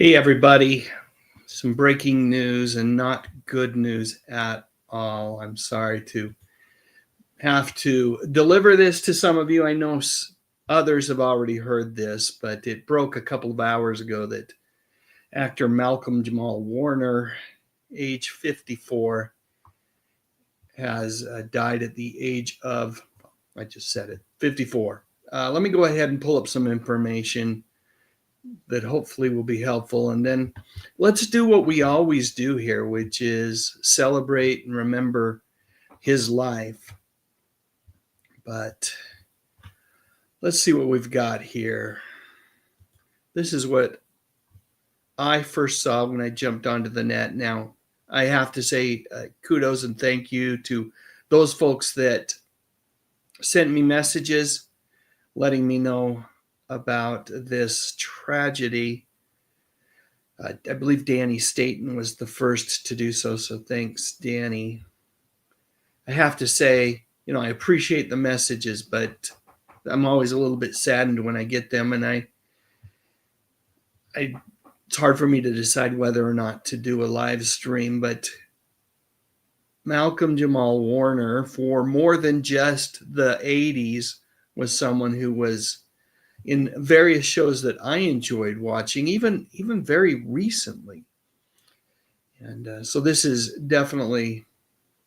Hey, everybody. Some breaking news and not good news at all. I'm sorry to have to deliver this to some of you. I know others have already heard this, but it broke a couple of hours ago that actor Malcolm-Jamal Warner, age 54, has died at the age of, I just said it, 54. Let me go ahead and pull up some information that hopefully will be helpful. And then let's do what we always do here, which is celebrate and remember his life. But let's see what we've got here. This is what I first saw when I jumped onto the net. Now, I have to say kudos and thank you to those folks that sent me messages letting me know about this tragedy. I believe Danny Staten was the first to do so, so thanks, Danny. I have to say, I appreciate the messages, but I'm always a little bit saddened when I get them, and it's hard for me to decide whether or not to do a live stream, but Malcolm-Jamal Warner, for more than just the 80s, was someone who was in various shows that I enjoyed watching, even very recently. And so this is definitely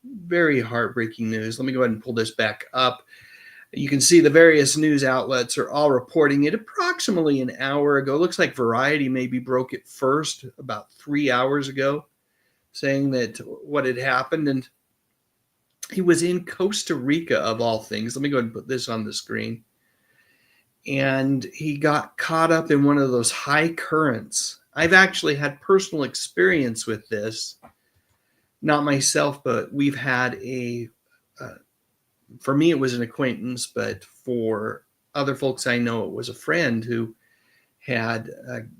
very heartbreaking news. Let me go ahead and pull this back up. You can see the various news outlets are all reporting it approximately an hour ago. Looks like Variety maybe broke it first about 3 hours ago, saying that what had happened. And he was in Costa Rica, of all things. Let me go ahead and put this on the screen. And he got caught up in one of those high currents. I've actually had personal experience with this. Not myself, but we've had for me, it was an acquaintance, but for other folks I know, it was a friend who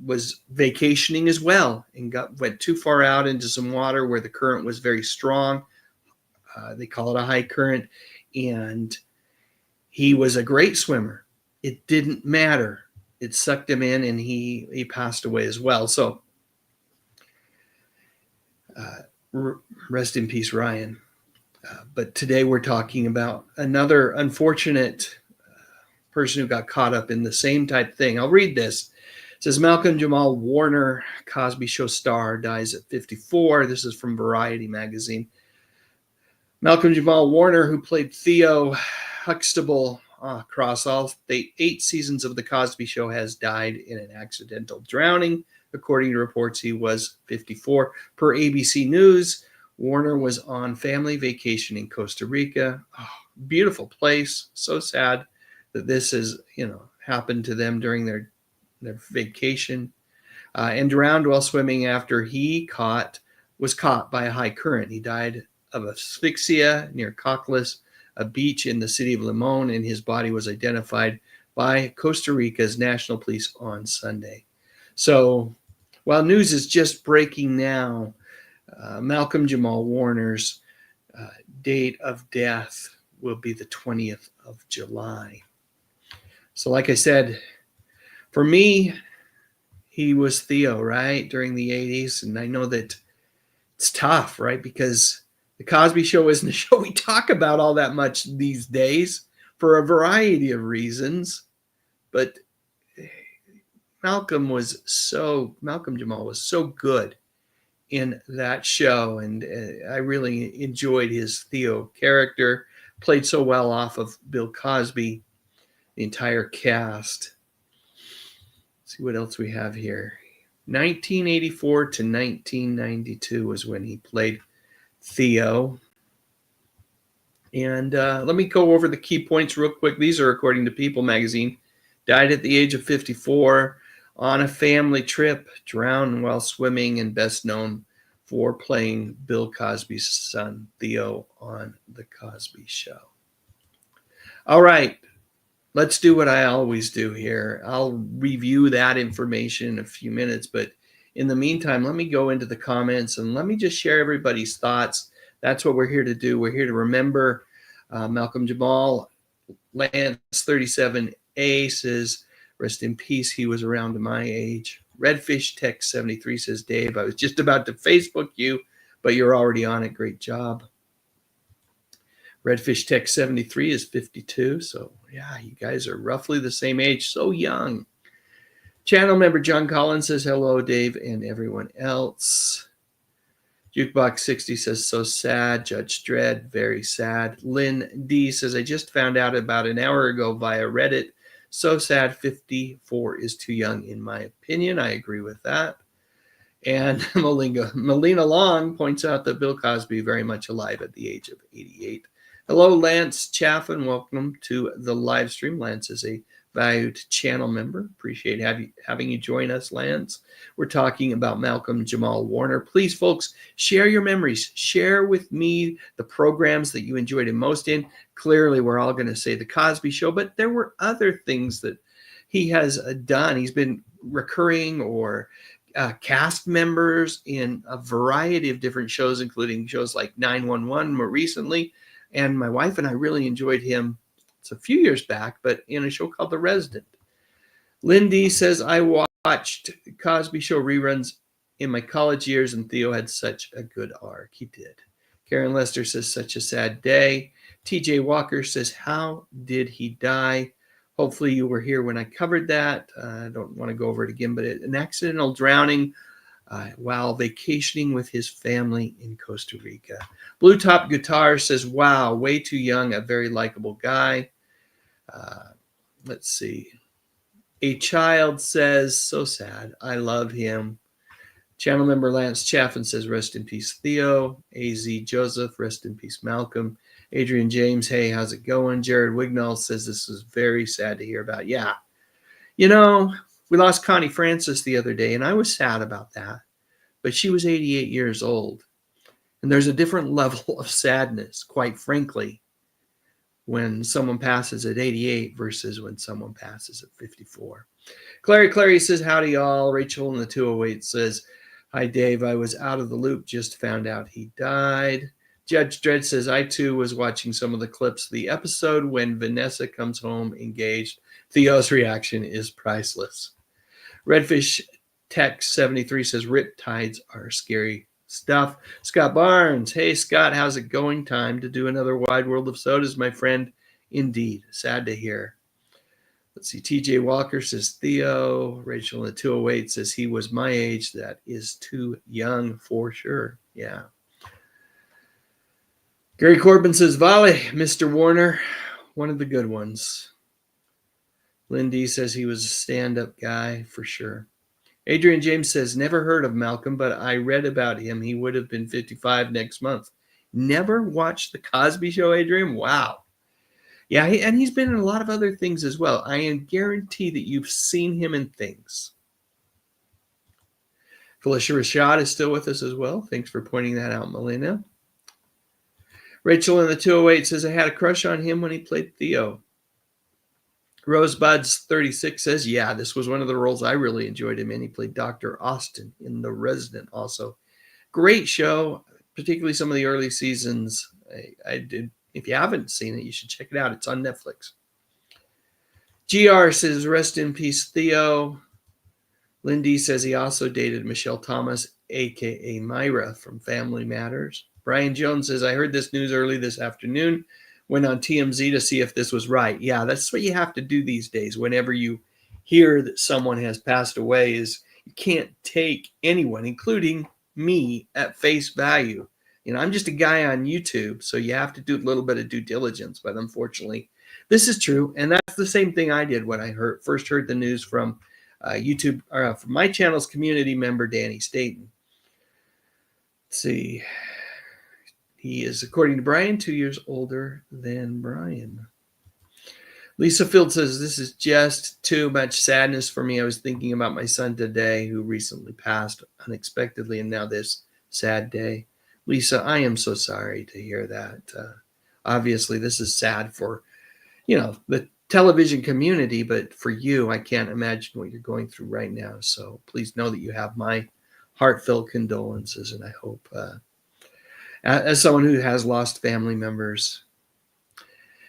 was vacationing as well and went too far out into some water where the current was very strong. They call it a high current, and he was a great swimmer. It didn't matter. It sucked him in, and he passed away as well. So rest in peace, Ryan. But today we're talking about another unfortunate person who got caught up in the same type thing. I'll read this. It says, Malcolm-Jamal Warner, Cosby Show star, dies at 54. This is from Variety magazine. Malcolm-Jamal Warner, who played Theo, Huxtable, across all 8 seasons of The Cosby Show, has died in an accidental drowning. According to reports, he was 54. Per ABC News, Warner was on family vacation in Costa Rica. Oh, beautiful place. So sad that this has, happened to them during their vacation. And drowned while swimming after he was caught by a high current. He died of asphyxia near Cocles, a beach in the city of Limon, and his body was identified by Costa Rica's national police on Sunday. So while news is just breaking now, Malcolm-Jamal Warner's date of death will be the 20th of July. So like I said, for me, he was Theo, right, during the 80s. And I know that it's tough, right, because The Cosby Show isn't a show we talk about all that much these days for a variety of reasons. But Malcolm-Jamal was so good in that show, and I really enjoyed his Theo character. Played so well off of Bill Cosby, the entire cast. Let's see what else we have here. 1984 to 1992 was when he played Theo. And let me go over the key points real quick. These are according to People magazine. Died at the age of 54 on a family trip, drowned while swimming, and best known for playing Bill Cosby's son, Theo, on The Cosby Show. All right, let's do what I always do here. I'll review that information in a few minutes, but in the meantime, let me go into the comments and let me just share everybody's thoughts. That's what we're here to do. We're here to remember Malcolm-Jamal. Lance 37A says, rest in peace. He was around my age. Redfish Tech 73 says, Dave, I was just about to Facebook you, but you're already on it. Great job. Redfish Tech 73 is 52. So yeah, you guys are roughly the same age. So young. Channel member John Collins says, hello, Dave, and everyone else. Jukebox 60 says, so sad. Judge Dredd, very sad. Lynn D says, I just found out about an hour ago via Reddit. So sad. 54 is too young, in my opinion. I agree with that. And Melina Long points out that Bill Cosby very much alive at the age of 88. Hello, Lance Chaffin. Welcome to the live stream. Lance is a valued channel member. Appreciate having you join us, Lance. We're talking about Malcolm-Jamal Warner. Please, folks, share your memories. Share with me the programs that you enjoyed him most in. Clearly, we're all going to say the Cosby Show, but there were other things that he has done. He's been recurring or cast members in a variety of different shows, including shows like 911 more recently. And my wife and I really enjoyed him. It's a few years back, but in a show called The Resident. Lindy says, I watched Cosby Show reruns in my college years, and Theo had such a good arc. He did. Karen Lester says, such a sad day. TJ Walker says, how did he die? Hopefully you were here when I covered that. I don't want to go over it again, but an accidental drowning while vacationing with his family in Costa Rica. Blue Top Guitar says, wow, way too young, a very likable guy. Let's see. A Child says, so sad, I love him. Channel member Lance Chaffin says, rest in peace, Theo. AZ Joseph, rest in peace, Malcolm. Adrian James, hey, how's it going? Jared Wignall says, this is very sad to hear about. Yeah. You know, we lost Connie Francis the other day, and I was sad about that. But she was 88 years old. And there's a different level of sadness, quite frankly, when someone passes at 88 versus when someone passes at 54. Clary says, howdy, y'all. Rachel in the 208 says, hi, Dave. I was out of the loop. Just found out he died. Judge Dredd says, I too was watching some of the clips of the episode when Vanessa comes home engaged. Theo's reaction is priceless. Redfish Tech 73 says, rip tides are scary stuff. Scott Barnes, hey, Scott, how's it going? Time to do another Wide World of Sodas, my friend. Indeed. Sad to hear. Let's see. TJ Walker says, Theo. Rachel in the 208 says, he was my age. That is too young for sure. Yeah. Gary Corbin says, Vale, Mr. Warner, one of the good ones. Lindy says he was a stand-up guy for sure. Adrian James says, never heard of Malcolm, but I read about him. He would have been 55 next month. Never watched The Cosby Show, Adrian? Wow. Yeah, and he's been in a lot of other things as well. I guarantee that you've seen him in things. Felicia Rashad is still with us as well. Thanks for pointing that out, Melina. Rachel in the 208 says, I had a crush on him when he played Theo. Rosebuds 36 says, yeah, this was one of the roles I really enjoyed him in. He played Dr. Austin in The Resident also. Great show, particularly some of the early seasons. I did. If you haven't seen it, you should check it out. It's on Netflix. GR says, rest in peace, Theo. Lindy says he also dated Michelle Thomas, a.k.a. Myra from Family Matters. Brian Jones says, I heard this news early this afternoon. Went on TMZ to see if this was right. Yeah, that's what you have to do these days. Whenever you hear that someone has passed away, is you can't take anyone, including me, at face value. You know, I'm just a guy on YouTube, so you have to do a little bit of due diligence. But unfortunately, this is true, and that's the same thing I did when I first heard the news from YouTube, or from my channel's community member, Danny Staten. Let's see. He is, according to Brian, 2 years older than Brian. Lisa Field says, this is just too much sadness for me. I was thinking about my son today, who recently passed unexpectedly, and now this sad day. Lisa, I am so sorry to hear that. Obviously, this is sad for, the television community, but for you, I can't imagine what you're going through right now. So please know that you have my heartfelt condolences, and I hope, as someone who has lost family members,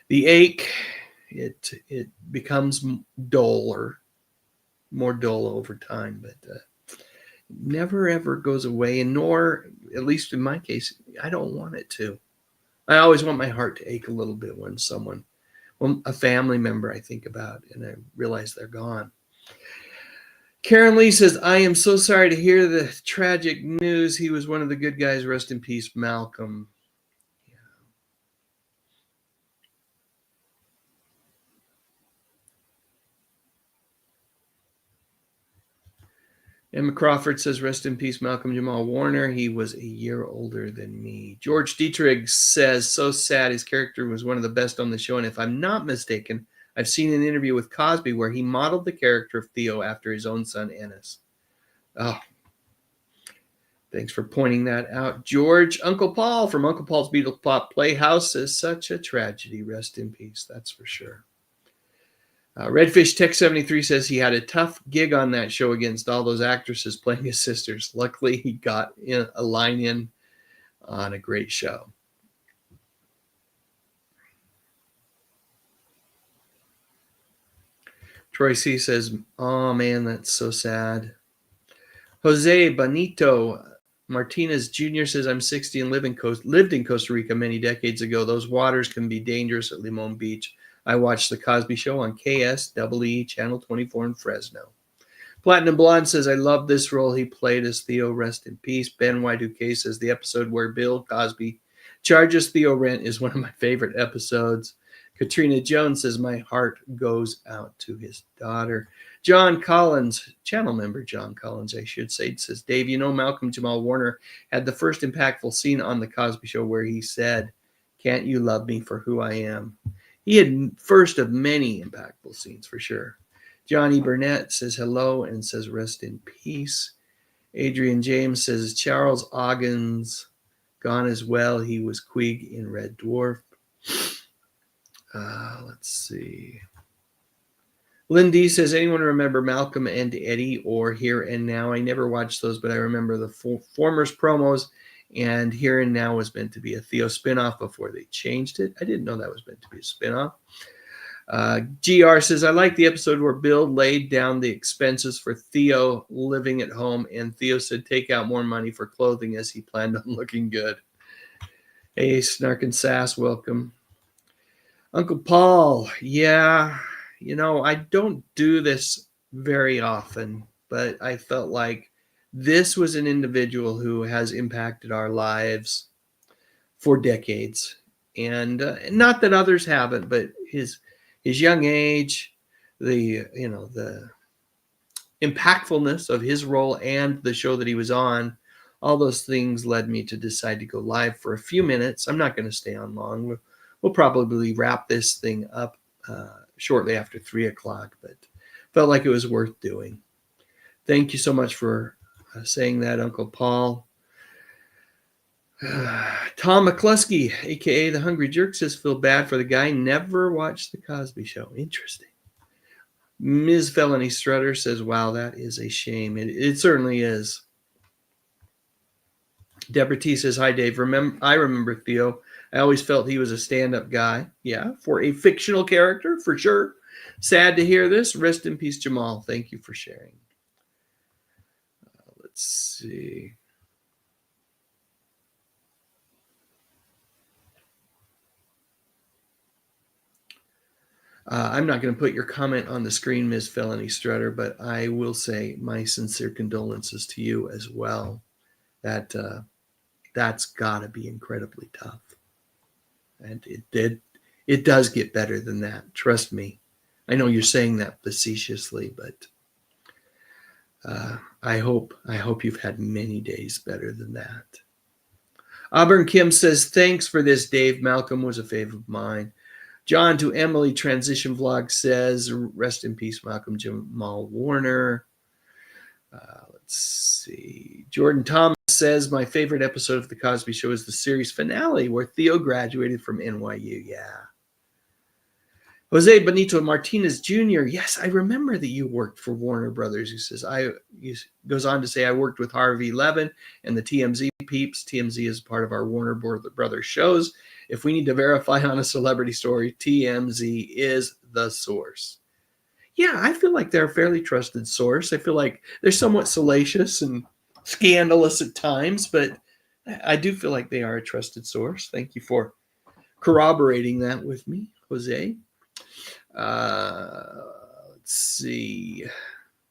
the ache, it becomes duller more dull over time, but never ever goes away, and nor, at least in my case, I don't want it to. I always want my heart to ache a little bit when a family member I think about and I realize they're gone. Karen Lee says, I am so sorry to hear the tragic news. He was one of the good guys. Rest in peace, Malcolm. Emma Crawford says, rest in peace, Malcolm-Jamal Warner. He was a year older than me. George Dietrich says, so sad. His character was one of the best on the show. And if I'm not mistaken, I've seen an interview with Cosby where he modeled the character of Theo after his own son, Ennis. Oh, thanks for pointing that out, George. Uncle Paul from Uncle Paul's Beetle Pop Playhouse says, such a tragedy. Rest in peace. That's for sure. Redfish Tech 73 says he had a tough gig on that show against all those actresses playing his sisters. Luckily, he got a line in on a great show. Troy C says, oh man, that's so sad. Jose Benito Martinez Jr. says, I'm 60 and lived in Costa Rica many decades ago. Those waters can be dangerous at Limon Beach. I watched The Cosby Show on KSEE Channel 24 in Fresno. Platinum Blonde says, I love this role he played as Theo. Rest in peace. Ben Y2K says, the episode where Bill Cosby charges Theo rent is one of my favorite episodes. Katrina Jones says, my heart goes out to his daughter. John Collins, channel member John Collins, I should say, says, Dave, you know Malcolm-Jamal Warner had the first impactful scene on The Cosby Show where he said, can't you love me for who I am? He had first of many impactful scenes for sure. Johnny Burnett says hello and says rest in peace. Adrian James says Charles Oggins gone as well. He was Queeg in Red Dwarf. Let's see. Lindy says, anyone remember Malcolm and Eddie or Here and Now? I never watched those, but I remember the former's promos. And Here and Now was meant to be a Theo spinoff before they changed it. I didn't know that was meant to be a spinoff. GR says, I like the episode where Bill laid down the expenses for Theo living at home, and Theo said, take out more money for clothing as he planned on looking good. Hey, Snark and Sass, welcome. Uncle Paul, yeah, I don't do this very often, but I felt like this was an individual who has impacted our lives for decades, and not that others haven't, but his young age, the impactfulness of his role and the show that he was on, all those things led me to decide to go live for a few minutes. I'm not going to stay on long. We'll probably wrap this thing up shortly after 3:00, but felt like it was worth doing. Thank you so much for saying that, Uncle Paul. Tom McCluskey, a.k.a. The Hungry Jerk, says, feel bad for the guy. Never watched The Cosby Show. Interesting. Ms. Felony Strutter says, wow, that is a shame. It certainly is. Deborah T says, hi, Dave. I remember Theo. I always felt he was a stand-up guy. Yeah, for a fictional character, for sure. Sad to hear this. Rest in peace, Jamal. Thank you for sharing. Let's see. I'm not going to put your comment on the screen, Ms. Felony Strutter, but I will say my sincere condolences to you as well. That's got to be incredibly tough. And it does get better than that. Trust me. I know you're saying that facetiously, but I hope you've had many days better than that. Auburn Kim says, thanks for this, Dave. Malcolm was a favorite of mine. John to Emily Transition Vlog says, rest in peace, Malcolm-Jamal Warner. Let's see. Jordan Thomas says, my favorite episode of The Cosby Show is the series finale where Theo graduated from NYU. Yeah. Jose Benito Martinez Jr. Yes, I remember that you worked for Warner Brothers. He goes on to say, I worked with Harvey Levin and the TMZ peeps. TMZ is part of our Warner Brothers shows. If we need to verify on a celebrity story, TMZ is the source. Yeah, I feel like they're a fairly trusted source. I feel like they're somewhat salacious and scandalous at times, but I do feel like they are a trusted source. Thank you for corroborating that with me, Jose. Uh, let's see.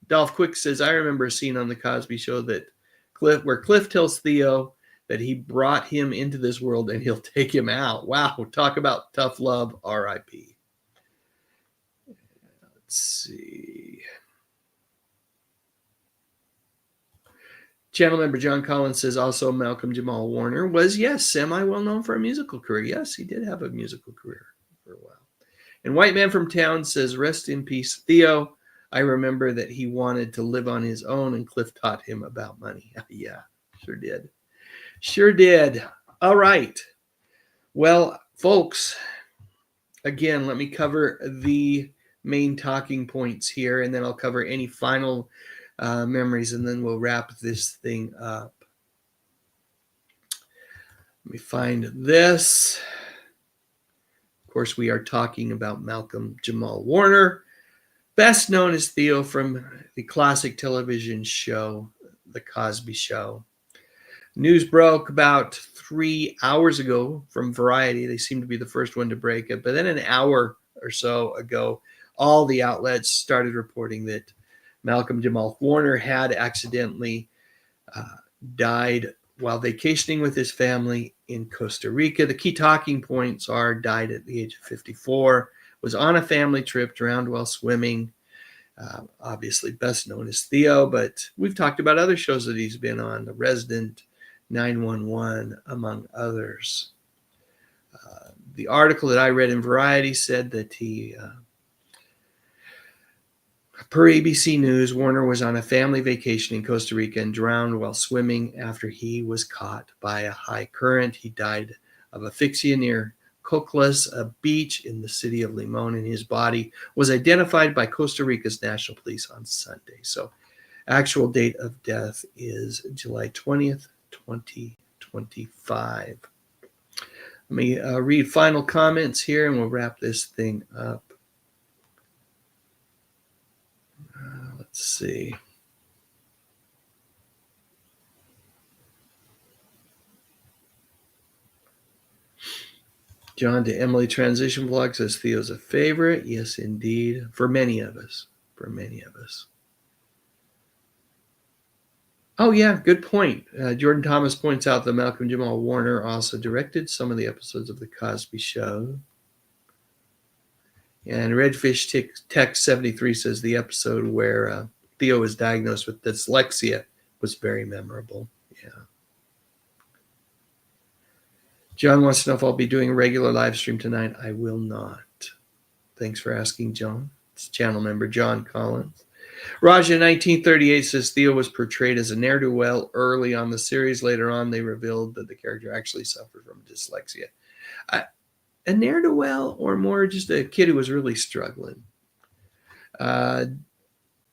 Dolph Quick says, I remember a scene on the Cosby Show where Cliff tells Theo that he brought him into this world and he'll take him out. Wow, talk about tough love, R.I.P. Let's see. Channel member John Collins says also Malcolm-Jamal Warner was, yes, semi-well known for a musical career. Yes, he did have a musical career for a while. And White Man from Town says, rest in peace, Theo. I remember that he wanted to live on his own and Cliff taught him about money. Yeah, sure did. Sure did. All right. Well, folks, again, let me cover the main talking points here, and then I'll cover any final memories, and then we'll wrap this thing up. Let me find this. Of course, we are talking about Malcolm-Jamal Warner, best known as Theo from the classic television show, The Cosby Show. News broke about 3 hours ago from Variety. They seem to be the first one to break it. But then an hour or so ago, all the outlets started reporting that Malcolm-Jamal Warner had accidentally died while vacationing with his family in Costa Rica. The key talking points are died at the age of 54, was on a family trip, drowned while swimming, obviously best known as Theo, but we've talked about other shows that he's been on, The Resident, 911, among others. The article that I read in Variety said that he, per ABC News, Warner was on a family vacation in Costa Rica and drowned while swimming after he was caught by a high current. He died of asphyxia near Cocles, a beach in the city of Limon, and his body was identified by Costa Rica's National Police on Sunday. So actual date of death is July 20th, 2025. Let me read final comments here and we'll wrap this thing up. Let's see. John to Emily Transition Vlog says Theo's a favorite. Yes, indeed. For many of us. For many of us. Oh, yeah, good point. Jordan Thomas points out that Malcolm-Jamal Warner also directed some of the episodes of The Cosby Show. And Redfish Tech 73 says the episode where Theo was diagnosed with dyslexia was very memorable. Yeah. John wants to know if I'll be doing a regular live stream tonight. I will not. Thanks for asking, John. It's channel member John Collins. Raja 1938 says Theo was portrayed as a ne'er-do-well early on the series. Later on, they revealed that the character actually suffered from dyslexia. A ne'er-do-well or more just a kid who was really struggling.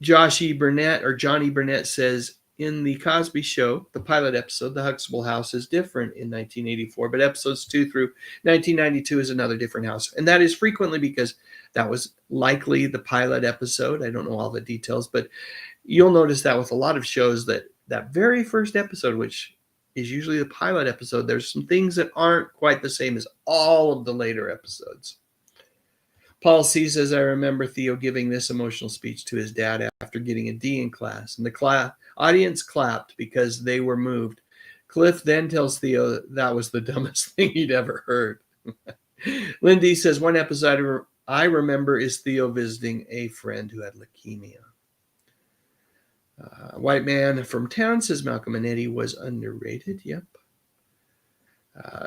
Johnny Burnett says, in the Cosby Show, the pilot episode, the Huxtable house is different in 1984, but episodes 2 through 1992 is another different house. And that is frequently because that was likely the pilot episode. I don't know all the details, but you'll notice that with a lot of shows that very first episode, which is usually the pilot episode, there's some things that aren't quite the same as all of the later episodes. Paul C. says, I remember Theo giving this emotional speech to his dad after getting a D in class, and the audience clapped because they were moved. Cliff then tells Theo that was the dumbest thing he'd ever heard. Lindy says, one episode I remember is Theo visiting a friend who had leukemia. White Man from Town says Malcolm and Eddie was underrated. Yep.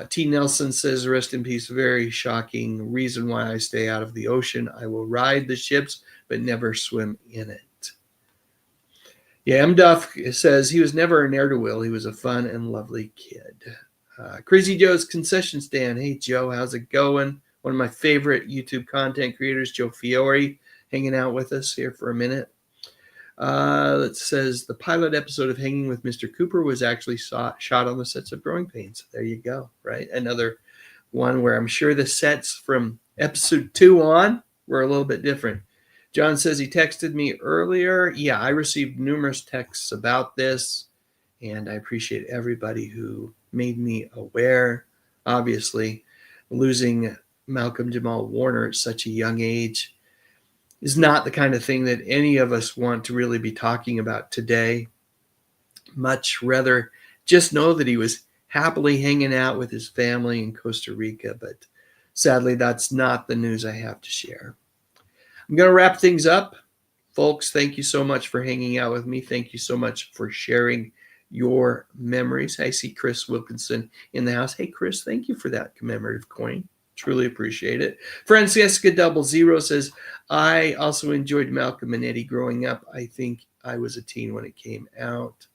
T. Nelson says, rest in peace, very shocking reason why I stay out of the ocean. I will ride the ships, but never swim in it. Yeah, M. Duff says he was never a ne'er-do-well. He was a fun and lovely kid. Crazy Joe's Concession Stand. Hey, Joe, how's it going? One of my favorite YouTube content creators, Joe Fiore, hanging out with us here for a minute. It says the pilot episode of Hanging with Mr. Cooper was actually shot on the sets of Growing Pains. There you go, right? Another one where I'm sure the sets from episode 2 on were a little bit different. John says he texted me earlier. Yeah, I received numerous texts about this, and I appreciate everybody who made me aware. Obviously, losing Malcolm-Jamal Warner at such a young age is not the kind of thing that any of us want to really be talking about today. Much rather just know that he was happily hanging out with his family in Costa Rica, but sadly, that's not the news I have to share. I'm going to wrap things up. Folks, thank you so much for hanging out with me. Thank you so much for sharing your memories. I see Chris Wilkinson in the house. Hey, Chris, thank you for that commemorative coin. Truly appreciate it. Francesca 00 says, I also enjoyed Malcolm and Eddie growing up. I think I was a teen when it came out.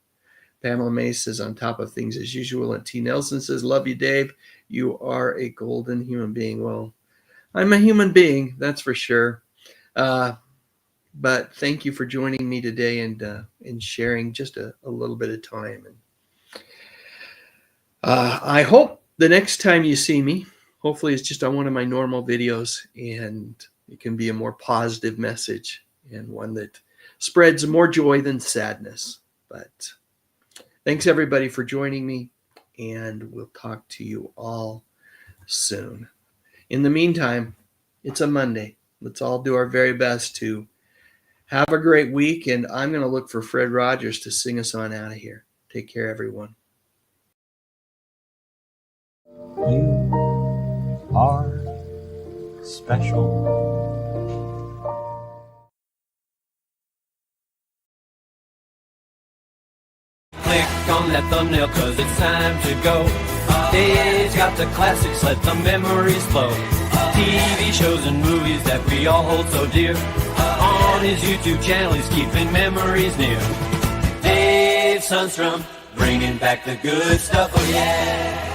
Pamela May says, on top of things as usual. And T. Nelson says, love you, Dave. You are a golden human being. Well, I'm a human being, that's for sure. But thank you for joining me today and sharing just a little bit of time. And I hope the next time you see me, hopefully it's just on one of my normal videos, and it can be a more positive message and one that spreads more joy than sadness. But thanks everybody for joining me, and we'll talk to you all soon. In the meantime, it's a Monday. Let's all do our very best to have a great week, and I'm going to look for Fred Rogers to sing us on out of here. Take care, everyone. You are special. Click on that thumbnail, cause it's time to go. Dave's got the classics, let the memories flow. TV shows and movies that we all hold so dear. On his YouTube channel, he's keeping memories near. Dave Sundstrom, bringing back the good stuff, oh yeah.